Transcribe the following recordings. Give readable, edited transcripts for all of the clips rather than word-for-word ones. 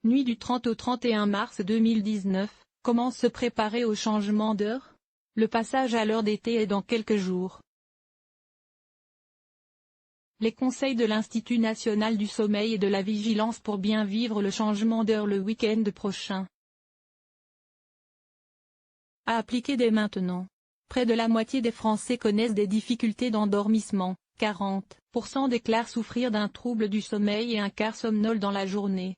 Nuit du 30 au 31 mars 2019, comment se préparer au changement d'heure? Le passage à l'heure d'été est dans quelques jours. Les conseils de l'Institut national du sommeil et de la vigilance pour bien vivre le changement d'heure le week-end prochain. À appliquer dès maintenant. Près de la moitié des Français connaissent des difficultés d'endormissement, 40% déclarent souffrir d'un trouble du sommeil et un quart somnolent dans la journée.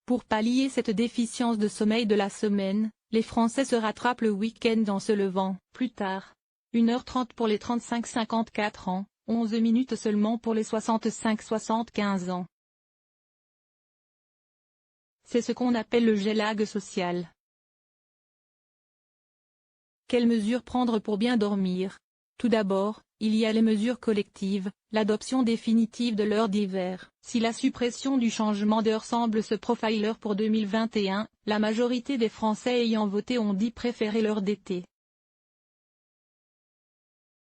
Pour pallier cette déficience de sommeil de la semaine, les Français se rattrapent le week-end en se levant plus tard. 1h30 pour les 35-54 ans, 11 minutes seulement pour les 65-75 ans. C'est ce qu'on appelle le jet lag social. Quelles mesures prendre pour bien dormir? Tout d'abord, il y a les mesures collectives, l'adoption définitive de l'heure d'hiver. Si la suppression du changement d'heure semble ce profiler pour 2021, la majorité des Français ayant voté ont dit préférer l'heure d'été.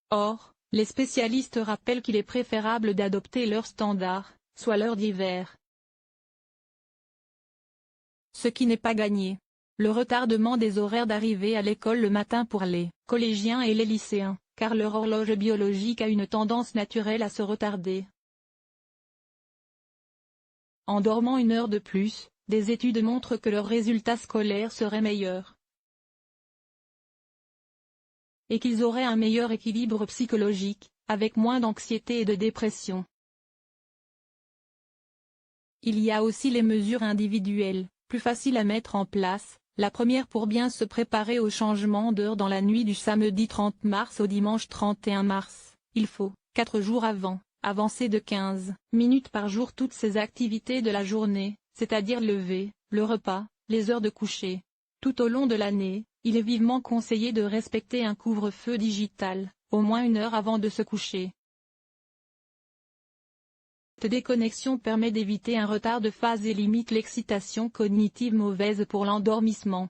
Or, les spécialistes rappellent qu'il est préférable d'adopter l'heure standard, soit l'heure d'hiver. Ce qui n'est pas gagné. Le retardement des horaires d'arrivée à l'école le matin pour les collégiens et les lycéens, car leur horloge biologique a une tendance naturelle à se retarder. En dormant 1 heure de plus, des études montrent que leurs résultats scolaires seraient meilleurs. Et qu'ils auraient un meilleur équilibre psychologique, avec moins d'anxiété et de dépression. Il y a aussi les mesures individuelles, plus faciles à mettre en place. La première pour bien se préparer au changement d'heure dans la nuit du samedi 30 mars au dimanche 31 mars, il faut, 4 jours avant, avancer de 15 minutes par jour toutes ces activités de la journée, c'est-à-dire le lever, le repas, les heures de coucher. Tout au long de l'année, il est vivement conseillé de respecter un couvre-feu digital, au moins 1 heure avant de se coucher. Cette déconnexion permet d'éviter un retard de phase et limite l'excitation cognitive mauvaise pour l'endormissement.